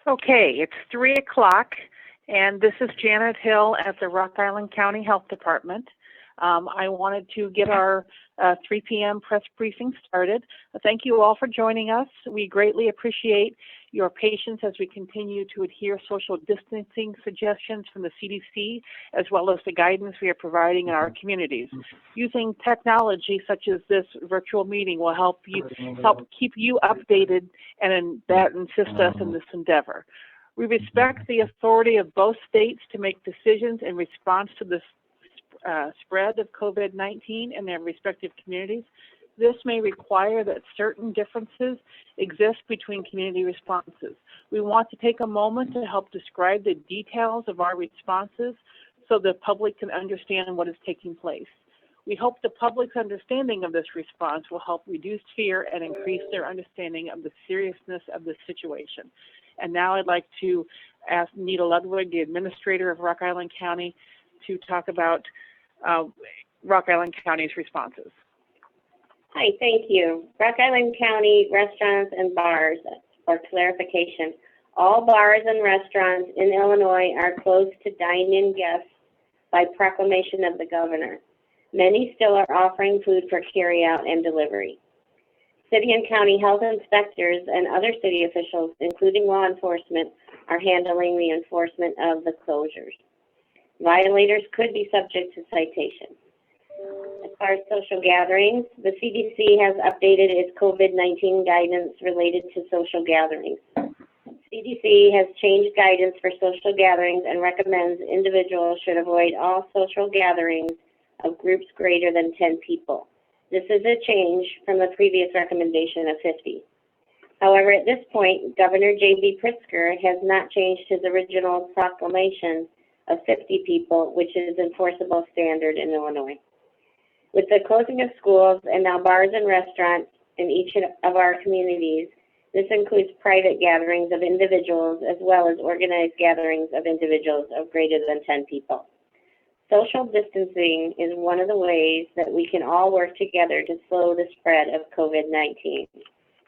Okay, it's 3 o'clock, and this is Janet Hill at the Rock Island County Health Department. I wanted to get our 3 p.m. press briefing started. Thank you all for joining us. We greatly appreciate your patience as we continue to adhere social distancing suggestions from the CDC, as well as the guidance we are providing in our communities. Using technology such as this virtual meeting will help keep you updated and assist us in this endeavor. We respect the authority of both states to make decisions in response to the spread of COVID-19 in their respective communities. This may require that certain differences exist between community responses. We want to take a moment to help describe the details of our responses so the public can understand what is taking place. We hope the public's understanding of this response will help reduce fear and increase their understanding of the seriousness of the situation. And now I'd like to ask Nita Ludwig, the administrator of Rock Island County, to talk about Rock Island County's responses. Hi, thank you. Rock Island County restaurants and bars, for clarification, all bars and restaurants in Illinois are closed to dine-in guests by proclamation of the governor. Many still are offering food for carry-out and delivery. City and county health inspectors and other city officials, including law enforcement, are handling the enforcement of the closures. Violators could be subject to citation. As far as social gatherings, the CDC has updated its COVID-19 guidance related to social gatherings. CDC has changed guidance for social gatherings and recommends individuals should avoid all social gatherings of groups greater than 10 people. This is a change from the previous recommendation of 50. However, at this point, Governor J.B. Pritzker has not changed his original proclamation of 50 people, which is enforceable standard in Illinois. With the closing of schools and now bars and restaurants in each of our communities, this includes private gatherings of individuals as well as organized gatherings of individuals of greater than 10 people. Social distancing is one of the ways that we can all work together to slow the spread of COVID-19.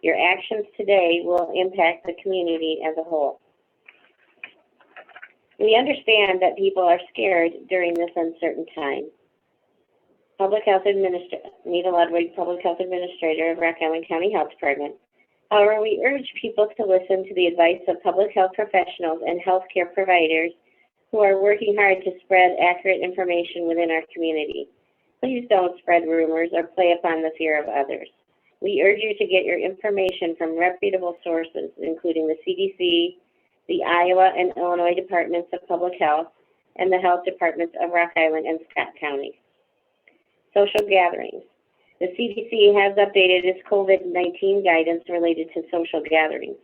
Your actions today will impact the community as a whole. We understand that people are scared during this uncertain time. Nita Ludwig, Public Health Administrator of Rock Island County Health Department. However, we urge people to listen to the advice of public health professionals and healthcare providers who are working hard to spread accurate information within our community. Please don't spread rumors or play upon the fear of others. We urge you to get your information from reputable sources, including the CDC, the Iowa and Illinois Departments of Public Health, and the health departments of Rock Island and Scott County. Social gatherings. The CDC has updated its COVID-19 guidance related to social gatherings.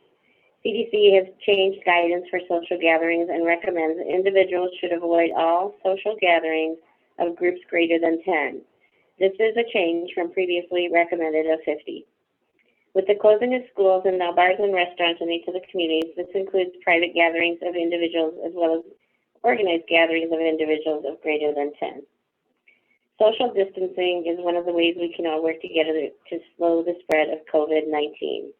CDC has changed guidance for social gatherings and recommends individuals should avoid all social gatherings of groups greater than 10. This is a change from previously recommended of 50. With the closing of schools and now bars and restaurants in each of the communities, this includes private gatherings of individuals as well as organized gatherings of individuals of greater than 10. Social distancing is one of the ways we can all work together to slow the spread of COVID-19.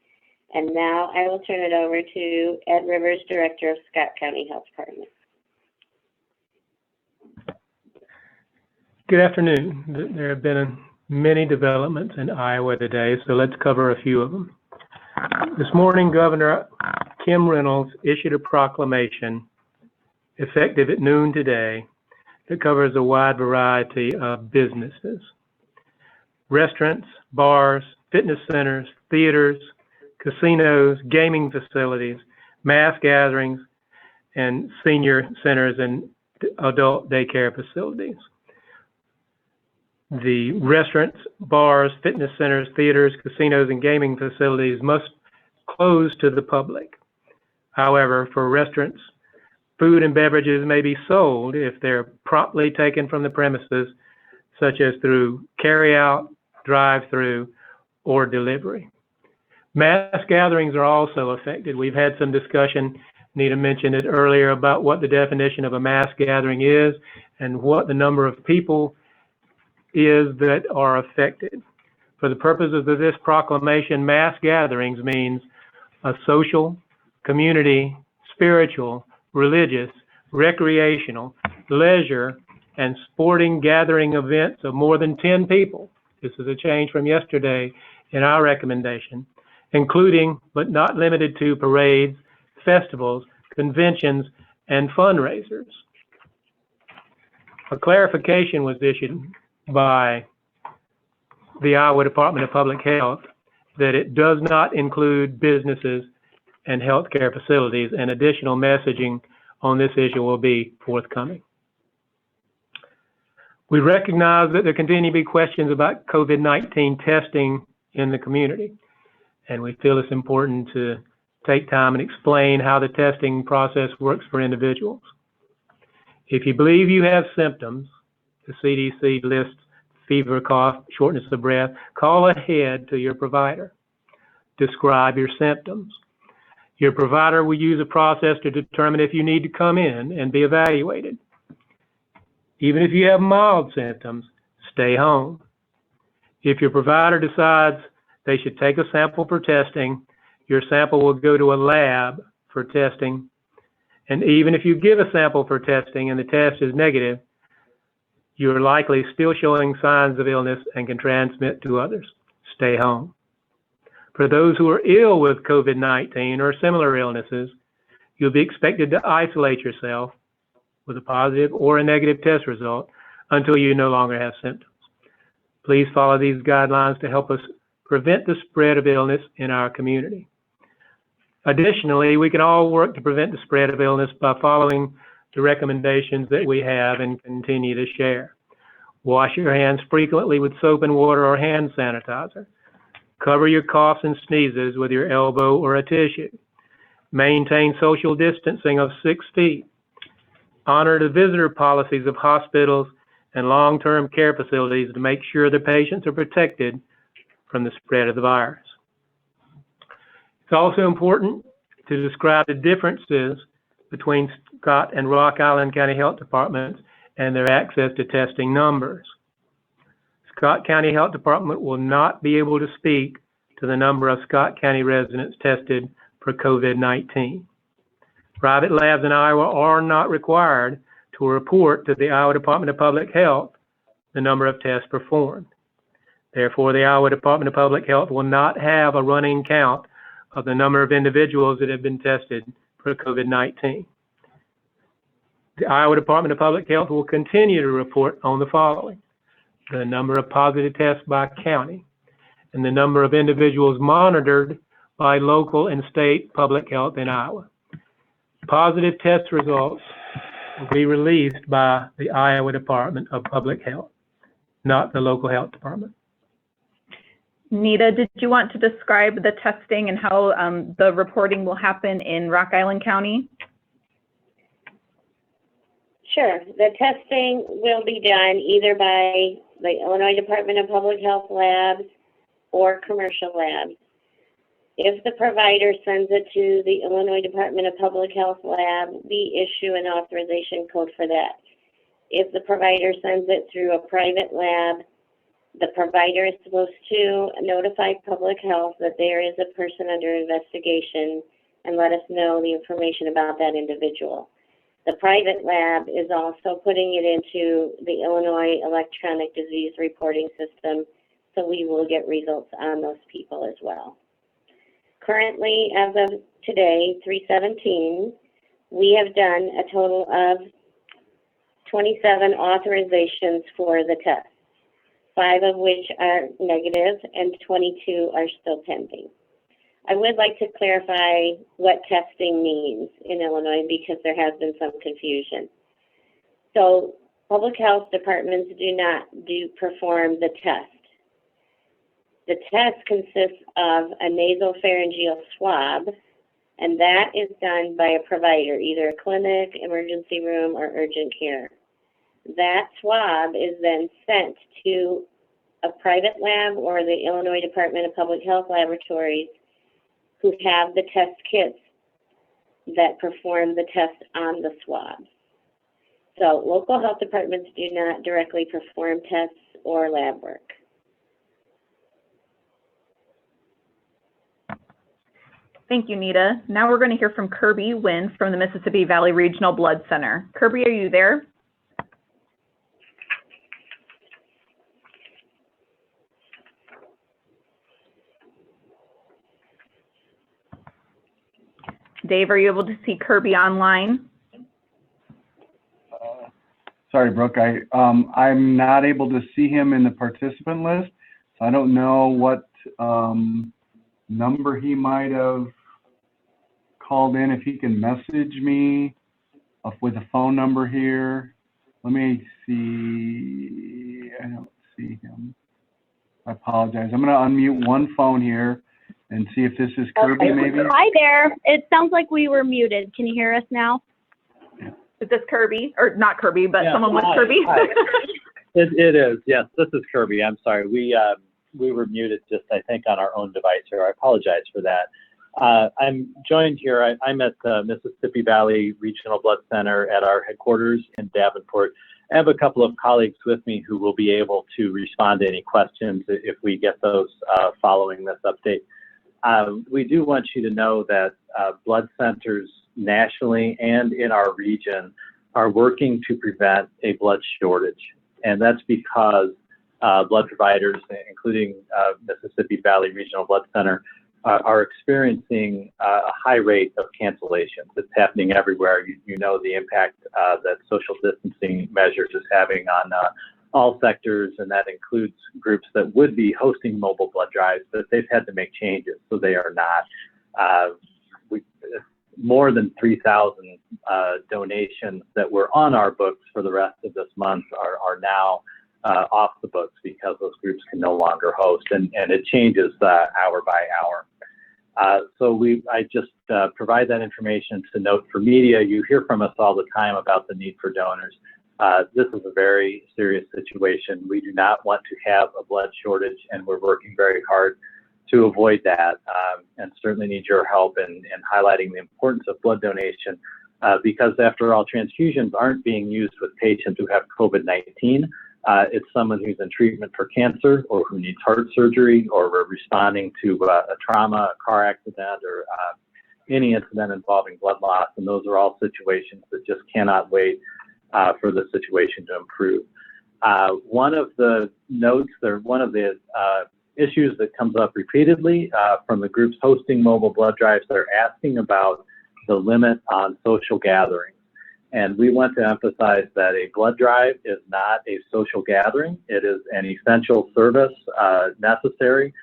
And now I will turn it over to Ed Rivers, Director of Scott County Health Department. Good afternoon. There have been many developments in Iowa today, so let's cover a few of them. This morning, Governor Kim Reynolds issued a proclamation effective at noon today that covers a wide variety of businesses. Restaurants, bars, fitness centers, theaters, casinos, gaming facilities, mass gatherings, and senior centers and adult daycare facilities. The restaurants, bars, fitness centers, theaters, casinos, and gaming facilities must close to the public. However, for restaurants, food and beverages may be sold if they're promptly taken from the premises, such as through carry-out, drive-through, or delivery. Mass gatherings are also affected. We've had some discussion, Nita mentioned it earlier, about what the definition of a mass gathering is and what the number of people is that are affected. For the purposes of this proclamation, mass gatherings means a social, community, spiritual, religious, recreational, leisure, and sporting gathering events of more than 10 people. This is a change from yesterday in our recommendation, including but not limited to parades, festivals, conventions, and fundraisers. A clarification was issued by the Iowa Department of Public Health that it does not include businesses and healthcare facilities, and additional messaging on this issue will be forthcoming. We recognize that there continue to be questions about COVID-19 testing in the community, and we feel it's important to take time and explain how the testing process works for individuals. If you believe you have symptoms, the CDC lists fever, cough, shortness of breath, call ahead to your provider. Describe your symptoms. Your provider will use a process to determine if you need to come in and be evaluated. Even if you have mild symptoms, stay home. If your provider decides they should take a sample for testing, your sample will go to a lab for testing. And even if you give a sample for testing and the test is negative, you're likely still showing signs of illness and can transmit to others. Stay home. For those who are ill with COVID-19 or similar illnesses, you'll be expected to isolate yourself with a positive or a negative test result until you no longer have symptoms. Please follow these guidelines to help us prevent the spread of illness in our community. Additionally, we can all work to prevent the spread of illness by following the recommendations that we have and continue to share. Wash your hands frequently with soap and water or hand sanitizer. Cover your coughs and sneezes with your elbow or a tissue. Maintain social distancing of 6 feet. Honor the visitor policies of hospitals and long-term care facilities to make sure the patients are protected from the spread of the virus. It's also important to describe the differences between Scott and Rock Island County Health Departments and their access to testing numbers. Scott County Health Department will not be able to speak to the number of Scott County residents tested for COVID-19. Private labs in Iowa are not required to report to the Iowa Department of Public Health the number of tests performed. Therefore, the Iowa Department of Public Health will not have a running count of the number of individuals that have been tested for COVID-19. The Iowa Department of Public Health will continue to report on the following: the number of positive tests by county, and the number of individuals monitored by local and state public health in Iowa. Positive test results will be released by the Iowa Department of Public Health, not the local health department. Nita, did you want to describe the testing and how the reporting will happen in Rock Island County? Sure. The testing will be done either by the Illinois Department of Public Health labs or commercial labs. If the provider sends it to the Illinois Department of Public Health lab, we issue an authorization code for that. If the provider sends it through a private lab, the provider is supposed to notify public health that there is a person under investigation and let us know the information about that individual. The private lab is also putting it into the Illinois Electronic Disease Reporting System, so we will get results on those people as well. Currently, as of today, 3/17, we have done a total of 27 authorizations for the test, 5 of which are negative and 22 are still pending. I would like to clarify what testing means in Illinois because there has been some confusion. So public health departments do not perform the test. The test consists of a nasopharyngeal swab, and that is done by a provider, either a clinic, emergency room, or urgent care. That swab is then sent to a private lab or the Illinois Department of Public Health laboratories who have the test kits that perform the test on the swab. So local health departments do not directly perform tests or lab work. Thank you, Nita. Now we're going to hear from Kirby Wynn from the Mississippi Valley Regional Blood Center. Kirby, are you there? Dave, are you able to see Kirby online? Sorry, Brooke. I'm not able to see him in the participant list, so I don't know what number he might have called in. If he can message me with a phone number here. Let me see. I don't see him. I apologize. I'm going to unmute one phone here and see if this is Kirby, maybe. Hi there. It sounds like we were muted. Can you hear us now? Is this Kirby? Or not Kirby, but Yeah, someone with hi, Kirby? hi. It is. Yes, this is Kirby. I'm sorry. We were muted just, I think, on our own device here. I apologize for that. I'm joined here. I'm at the Mississippi Valley Regional Blood Center at our headquarters in Davenport. I have a couple of colleagues with me who will be able to respond to any questions if we get those following this update. We do want you to know that blood centers nationally and in our region are working to prevent a blood shortage. And that's because blood providers, including Mississippi Valley Regional Blood Center, are experiencing a high rate of cancellations. It's happening everywhere. You know the impact that social distancing measures is having on all sectors, and that includes groups that would be hosting mobile blood drives, but they've had to make changes, so they are not. More than 3,000 donations that were on our books for the rest of this month are now off the books because those groups can no longer host, and it changes hour by hour. I just provide that information to note for media. You hear from us all the time about the need for donors. This is a very serious situation. We do not want to have a blood shortage, and we're working very hard to avoid that, and certainly need your help in highlighting the importance of blood donation, because after all, transfusions aren't being used with patients who have COVID-19. It's someone who's in treatment for cancer, or who needs heart surgery, or we're responding to a trauma, a car accident, or any incident involving blood loss, and those are all situations that just cannot wait for the situation to improve. One of the notes, or one of the issues that comes up repeatedly from the groups hosting mobile blood drives, they're asking about the limit on social gatherings. And we want to emphasize that a blood drive is not a social gathering. It is an essential service necessary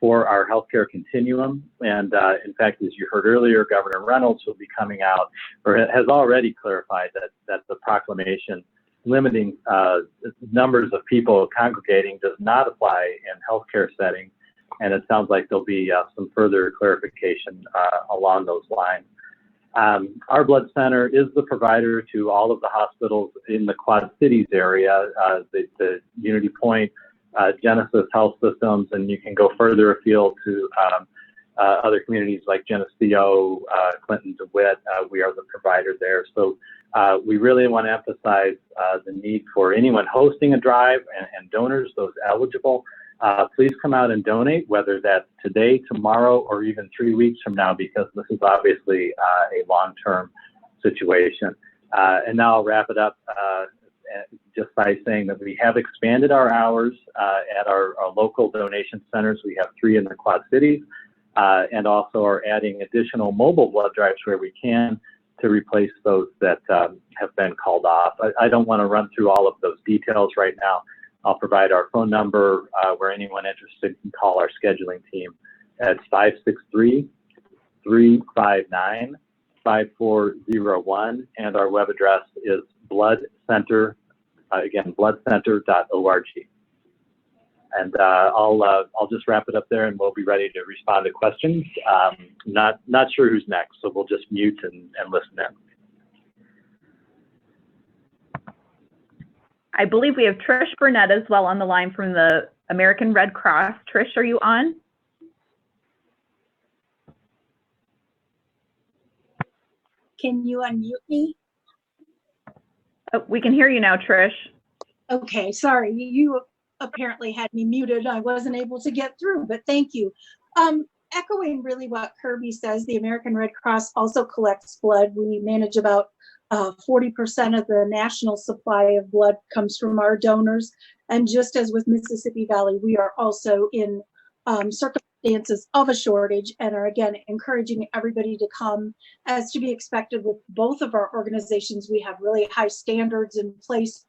for our healthcare continuum. And in fact, as you heard earlier, Governor Reynolds will be coming out, or has already clarified that the proclamation limiting numbers of people congregating does not apply in healthcare settings. And it sounds like there'll be some further clarification along those lines. Our blood center is the provider to all of the hospitals in the Quad Cities area, the Unity Point, Genesis Health Systems, and you can go further afield to other communities like Geneseo, Clinton, DeWitt. We are the provider there. So we really want to emphasize the need for anyone hosting a drive and donors, those eligible. Please come out and donate, whether that's today, tomorrow, or even 3 weeks from now, because this is obviously a long-term situation. And now I'll wrap it up just by saying that we have expanded our hours at our local donation centers. We have 3 in the Quad Cities, and also are adding additional mobile blood drives where we can to replace those that have been called off. I don't want to run through all of those details right now. I'll provide our phone number where anyone interested can call our scheduling team at 563-359-5401, and our web address is bloodcenter, again, bloodcenter.org. And I'll just wrap it up there, and we'll be ready to respond to questions. Not sure who's next, so we'll just mute and listen in. I believe we have Trish Burnett as well on the line from the American Red Cross. Trish, are you on? Can you unmute me? Oh, we can hear you now, Trish. Okay, sorry, you apparently had me muted. I wasn't able to get through, but thank you. echoing really what Kirby says, the American Red Cross also collects blood. We manage about 40% of the national supply of blood comes from our donors. And just as with Mississippi Valley, we are also in circumstances of a shortage and are again encouraging everybody to come. As to be expected with both of our organizations, we have really high standards in place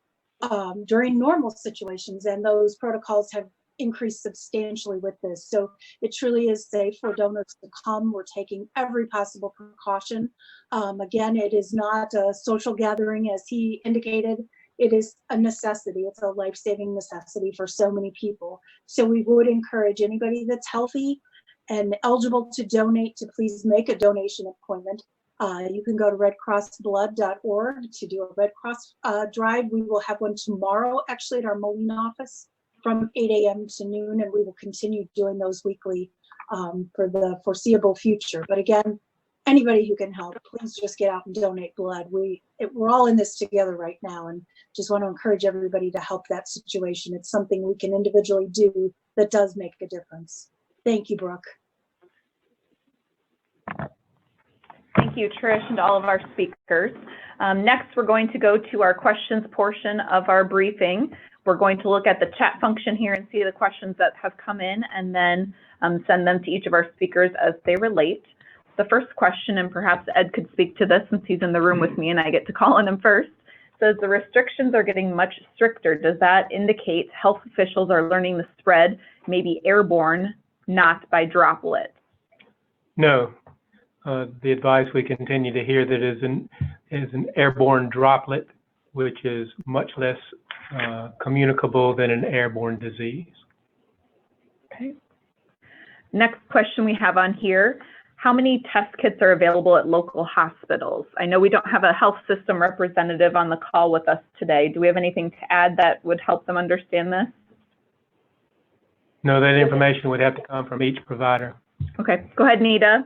during normal situations, and those protocols have increased substantially with this. So it truly is safe for donors to come. We're taking every possible precaution. Again, it is not a social gathering, as he indicated. It is a necessity. It's a life-saving necessity for so many people. So we would encourage anybody that's healthy and eligible to donate to please make a donation appointment. You can go to redcrossblood.org to do a Red Cross drive. We will have one tomorrow, actually, at our Moline office from 8 a.m. to noon, and we will continue doing those weekly for the foreseeable future. But again, anybody who can help, please just get out and donate blood. We're all in this together right now, and just want to encourage everybody to help that situation. It's something we can individually do that does make a difference. Thank you, Brooke. Thank you, Trish, and all of our speakers. Next, we're going to go to our questions portion of our briefing. We're going to look at the chat function here and see the questions that have come in, and then send them to each of our speakers as they relate. The first question, and perhaps Ed could speak to this since he's in the room with me and I get to call on him first, says the restrictions are getting much stricter. Does that indicate health officials are learning the spread may be airborne, not by droplets? No. The advice we continue to hear that is an airborne droplet, which is much less communicable than an airborne disease. Okay. Next question we have on here. How many test kits are available at local hospitals? I know we don't have a health system representative on the call with us today. Do we have anything to add that would help them understand this? No, that information would have to come from each provider. Okay, go ahead, Nita.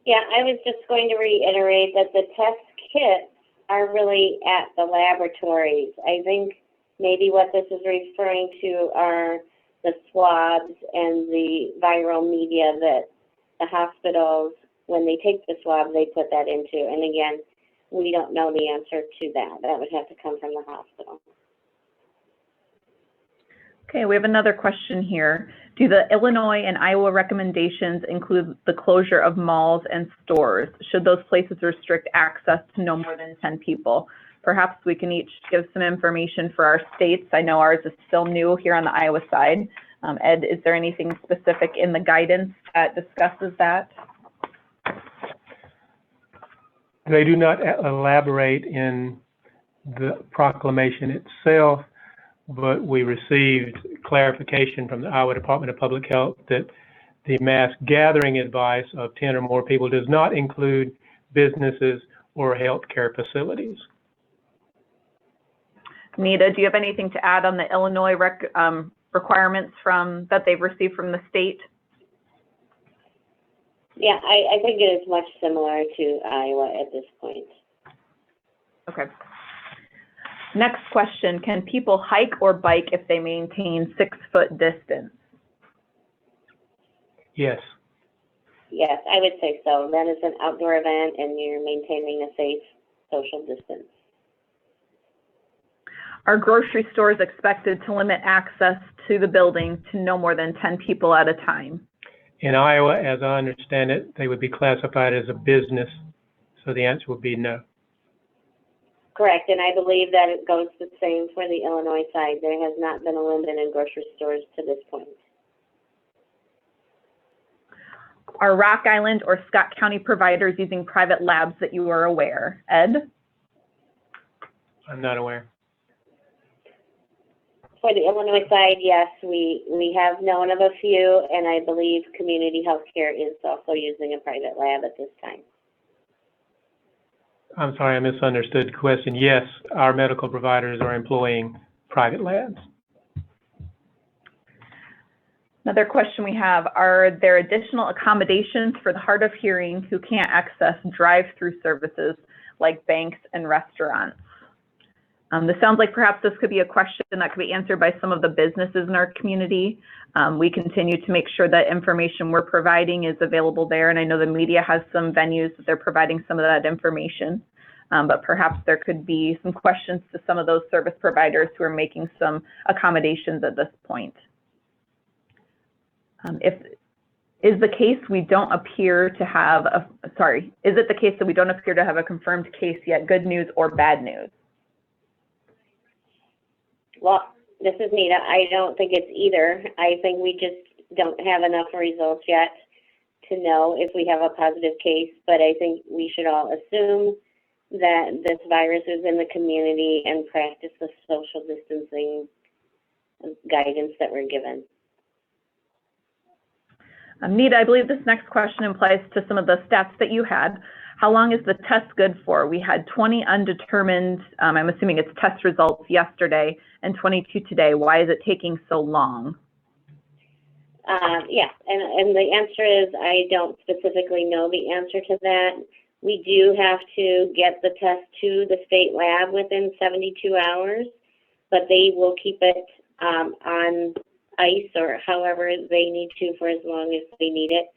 Yeah, I was just going to reiterate that the test kits are really at the laboratories. I think maybe what this is referring to are the swabs and the viral media that the hospitals, when they take the swab, they put that into. And again, we don't know the answer to that. That would have to come from the hospital. Okay, we have another question here. Do the Illinois and Iowa recommendations include the closure of malls and stores? Should those places restrict access to no more than 10 people? Perhaps we can each give some information for our states. I know ours is still new here on the Iowa side. Ed, is there anything specific in the guidance that discusses that? They do not elaborate in the proclamation itself, but we received clarification from the Iowa Department of Public Health that the mass gathering advice of 10 or more people does not include businesses or healthcare facilities. Nita, do you have anything to add on the Illinois requirements that they've received from the state? Yeah, I think it is much similar to Iowa at this point. Okay. Next question, can people hike or bike if they maintain 6-foot distance? Yes. Yes, I would say so. That is an outdoor event and you're maintaining a safe social distance. Are grocery stores expected to limit access to the building to no more than 10 people at a time? In Iowa, as I understand it, they would be classified as a business, so the answer would be no. Correct, and I believe that it goes the same for the Illinois side. There has not been a limit in grocery stores to this point. Are Rock Island or Scott County providers using private labs that you are aware? Ed? I'm not aware. For the Illinois side, yes, we have known of a few, and I believe Community Healthcare is also using a private lab at this time. I'm sorry, I misunderstood the question. Yes, our medical providers are employing private labs. Another question we have, are there additional accommodations for the hard of hearing who can't access drive-through services like banks and restaurants? This sounds like perhaps this could be a question that could be answered by some of the businesses in our community. We continue to make sure that information we're providing is available there, and I know the media has some venues that they're providing some of that information, but perhaps there could be some questions to some of those service providers who are making some accommodations at this point. Is it the case that we don't appear to have a confirmed case yet? Good news or bad news? Well, this is Nita. I don't think it's either. I think we just don't have enough results yet to know if we have a positive case, but I think we should all assume that this virus is in the community and practice the social distancing guidance that we're given. Nita, I believe this next question implies to some of the stats that you had. How long is the test good for? We had 20 undetermined, I'm assuming it's test results yesterday, and 22 today. Why is it taking so long? Yeah, and the answer is I don't specifically know the answer to that. We do have to get the test to the state lab within 72 hours, but they will keep it on ice or however they need to for as long as they need it.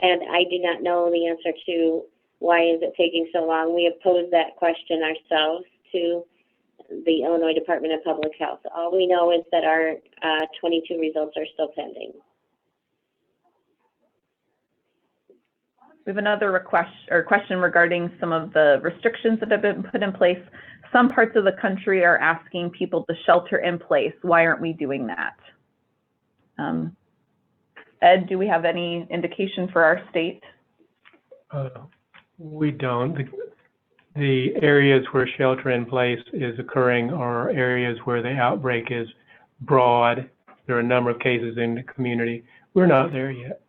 And I do not know the answer to why is it taking so long. We have posed that question ourselves to the Illinois Department of Public Health. All we know is that our 22 results are still pending. We have another question regarding some of the restrictions that have been put in place. Some parts of the country are asking people to shelter in place. Why aren't we doing that? Ed, do we have any indication for our state? We don't. The areas where shelter in place is occurring are areas where the outbreak is broad. There are a number of cases in the community. We're not there yet.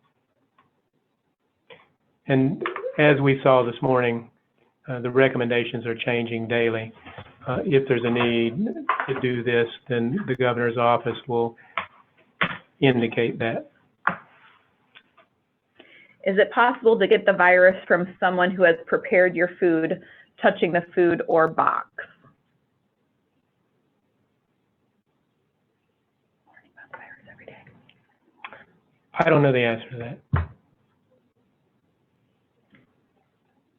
And as we saw this morning, the recommendations are changing daily. If there's a need to do this, then the governor's office will indicate that. Is it possible to get the virus from someone who has prepared your food, touching the food or box? I don't know the answer to that.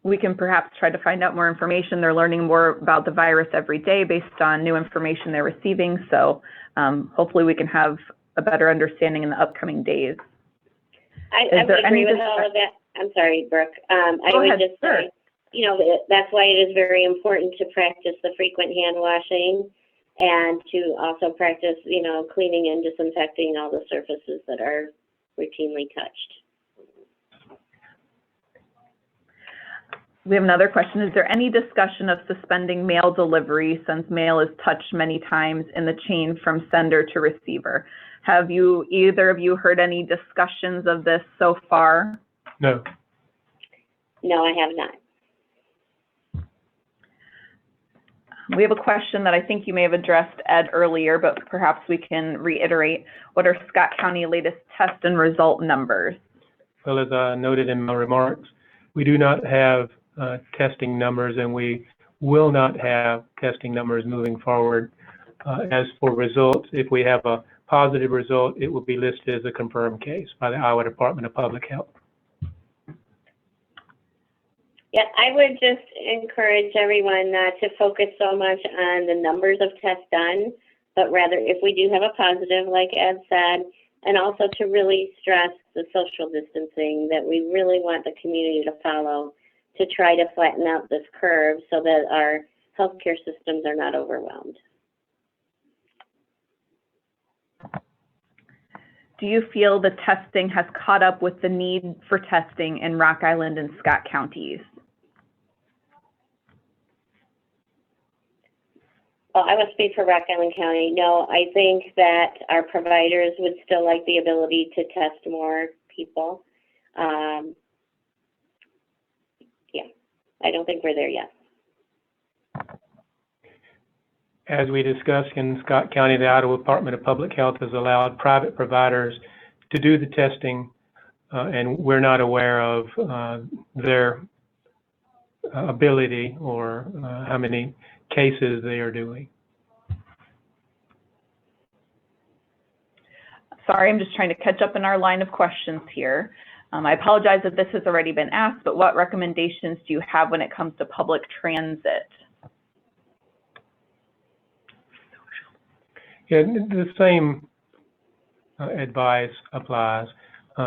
We can perhaps try to find out more information. They're learning more about the virus every day based on new information they're receiving. So hopefully we can have a better understanding in the upcoming days. I would agree with all of that. I'm sorry, Brooke. I would just say, you know, that's why it is very important to practice the frequent hand washing and to also practice, you know, cleaning and disinfecting all the surfaces that are routinely touched. We have another question. Is there any discussion of suspending mail delivery since mail is touched many times in the chain from sender to receiver? Have you, either of you, heard any discussions of this so far? No. No, I have not. We have a question that I think you may have addressed, Ed, earlier, but perhaps we can reiterate. What are Scott County latest test and result numbers? Well, as I noted in my remarks, we do not have testing numbers, and we will not have testing numbers moving forward. As for results, if we have a positive result, it will be listed as a confirmed case by the Iowa Department of Public Health. Yeah, I would just encourage everyone not to focus so much on the numbers of tests done, but rather if we do have a positive, like Ed said, and also to really stress the social distancing that we really want the community to follow to try to flatten out this curve so that our healthcare systems are not overwhelmed. Do you feel the testing has caught up with the need for testing in Rock Island and Scott counties? Well, I will speak for Rock Island County. No, I think that our providers would still like the ability to test more people. Yeah, I don't think we're there yet. As we discussed in Scott County, the Iowa Department of Public Health has allowed private providers to do the testing, and we're not aware of their ability or how many cases they are doing. Sorry, I'm just trying to catch up in our line of questions here. I apologize if this has already been asked, but what recommendations do you have when it comes to public transit? Yeah, the same advice applies.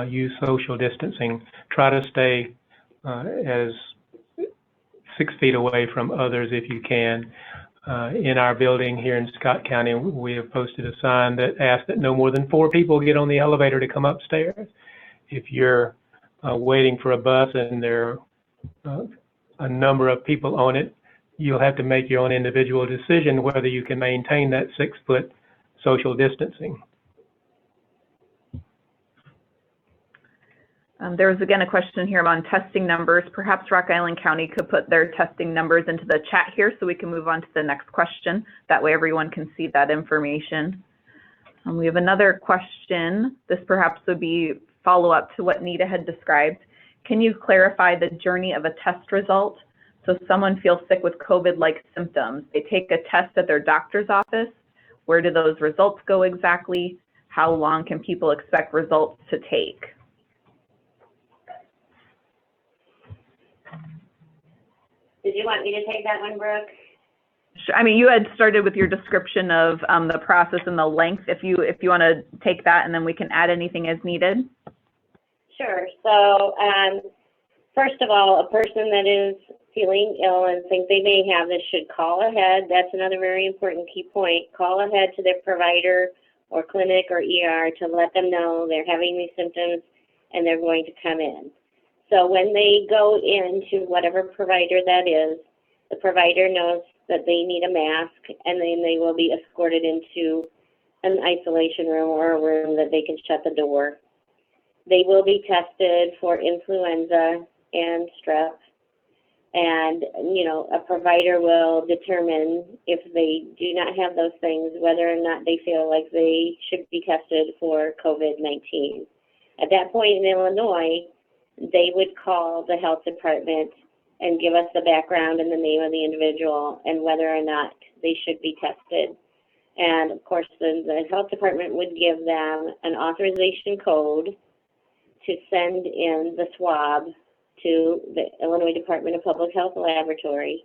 Use social distancing. Try to stay as 6 feet away from others if you can. In our building here in Scott County, we have posted a sign that asks that no more than 4 people get on the elevator to come upstairs. If you're waiting for a bus and there are a number of people on it, you'll have to make your own individual decision whether you can maintain that 6-foot social distancing. There was again a question here about testing numbers. Perhaps Rock Island County could put their testing numbers into the chat here so we can move on to the next question. That way everyone can see that information. We have another question. This perhaps would be follow-up to what Nita had described. Can you clarify the journey of a test result? So someone feels sick with COVID-like symptoms. They take a test at their doctor's office. Where do those results go exactly? How long can people expect results to take? Did you want me to take that one, Brooke? I mean, you had started with your description of the process and the length. If you want to take that, and then we can add anything as needed. Sure. So, first of all, a person that is feeling ill and think they may have this should call ahead. That's another very important key point. Call ahead to their provider or clinic or ER to let them know they're having these symptoms and they're going to come in. So when they go into whatever provider that is, the provider knows that they need a mask, and then they will be escorted into an isolation room or a room that they can shut the door. They will be tested for influenza and strep, and a provider will determine if they do not have those things, whether or not they feel like they should be tested for COVID-19. At that point in Illinois, they would call the health department and give us the background and the name of the individual and whether or not they should be tested. And of course, the health department would give them an authorization code to send in the swab to the Illinois Department of Public Health Laboratory,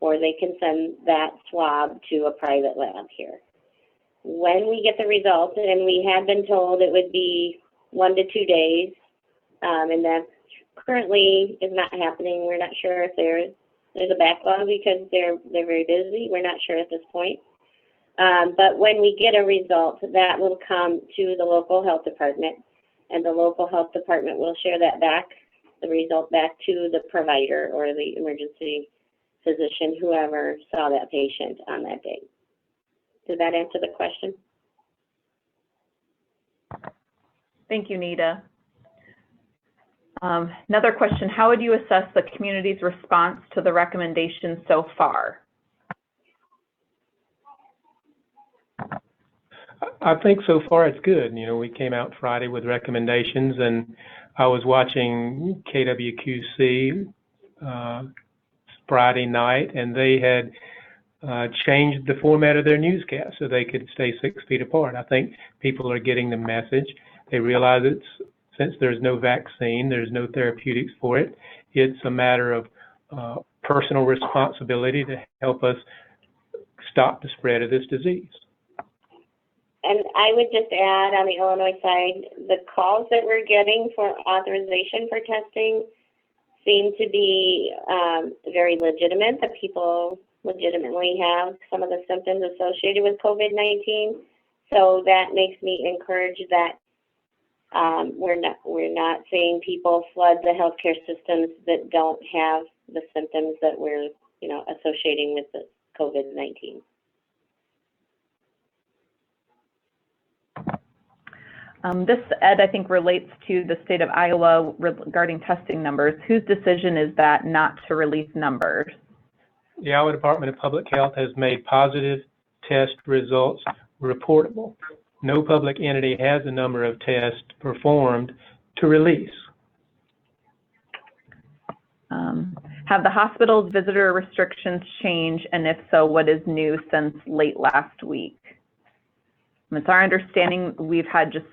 or they can send that swab to a private lab here. When we get the results, and we had been told it would be 1 to 2 days, and that currently is not happening. We're not sure if there's a backlog because they're very busy. We're not sure at this point. But when we get a result, that will come to the local health department, and the local health department will share that back, the result back to the provider or the emergency physician, whoever saw that patient on that day. Did that answer the question? Thank you, Nita. Another question, how would you assess the community's response to the recommendations so far? I think so far it's good. We came out Friday with recommendations, and I was watching KWQC Friday night, and they had changed the format of their newscast so they could stay 6 feet apart. I think people are getting the message. They realize since there's no vaccine, there's no therapeutics for it, it's a matter of personal responsibility to help us stop the spread of this disease. And I would just add on the Illinois side, the calls that we're getting for authorization for testing seem to be very legitimate, that people legitimately have some of the symptoms associated with COVID-19. So that makes me encouraged that we're not seeing people flood the healthcare systems that don't have the symptoms that we're associating with the COVID-19. This, Ed, I think relates to the state of Iowa regarding testing numbers. Whose decision is that not to release numbers? The Iowa Department of Public Health has made positive test results reportable. No public entity has a number of tests performed to release. Have the hospital's visitor restrictions changed, and if so, what is new since late last week? It's our understanding, we've had just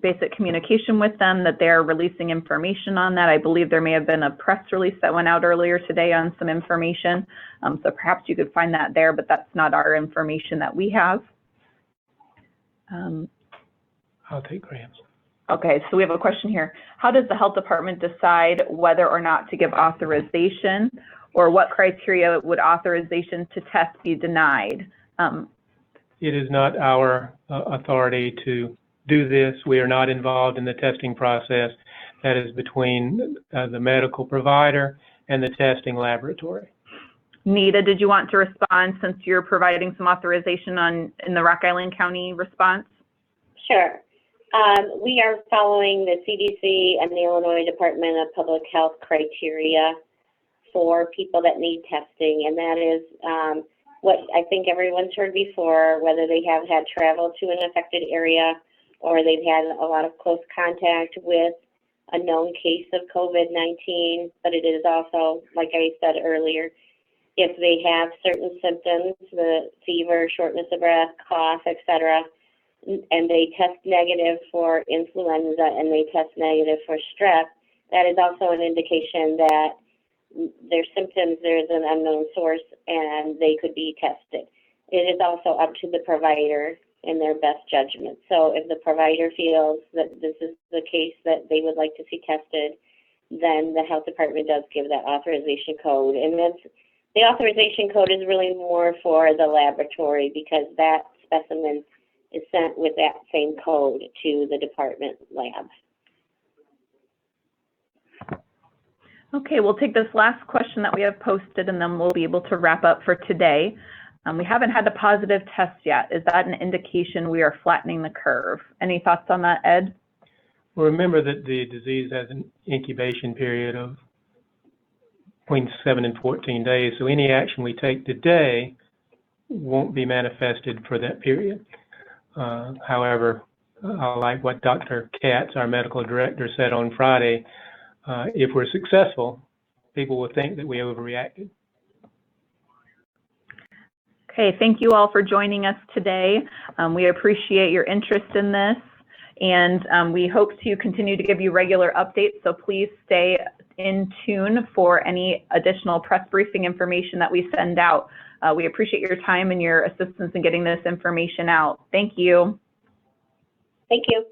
basic communication with them that they're releasing information on that. I believe there may have been a press release that went out earlier today on some information. So perhaps you could find that there, but that's not our information that we have. I'll take Graham's. Okay, so we have a question here. How does the health department decide whether or not to give authorization, or what criteria would authorization to test be denied? It is not our authority to do this. We are not involved in the testing process. That is between the medical provider and the testing laboratory. Nita, did you want to respond since you're providing some authorization in the Rock Island County response? Sure. We are following the CDC and the Illinois Department of Public Health criteria for people that need testing, and that is what I think everyone's heard before, whether they have had travel to an affected area or they've had a lot of close contact with a known case of COVID-19, but it is also, like I said earlier, if they have certain symptoms, the fever, shortness of breath, cough, etc., and they test negative for influenza and they test negative for strep, that is also an indication that their symptoms, there's an unknown source and they could be tested. It is also up to the provider in their best judgment. So if the provider feels that this is the case that they would like to see tested, then the health department does give that authorization code. And then the authorization code is really more for the laboratory because that specimen is sent with that same code to the department lab. Okay, we'll take this last question that we have posted and then we'll be able to wrap up for today. We haven't had a positive test yet. Is that an indication we are flattening the curve? Any thoughts on that, Ed? Well, remember that the disease has an incubation period of between 7 and 14 days, so any action we take today won't be manifested for that period. However, I like what Dr. Katz, our medical director, said on Friday. If we're successful, people will think that we overreacted. Okay, thank you all for joining us today. We appreciate your interest in this, and we hope to continue to give you regular updates, so please stay in tune for any additional press briefing information that we send out. We appreciate your time and your assistance in getting this information out. Thank you. Thank you.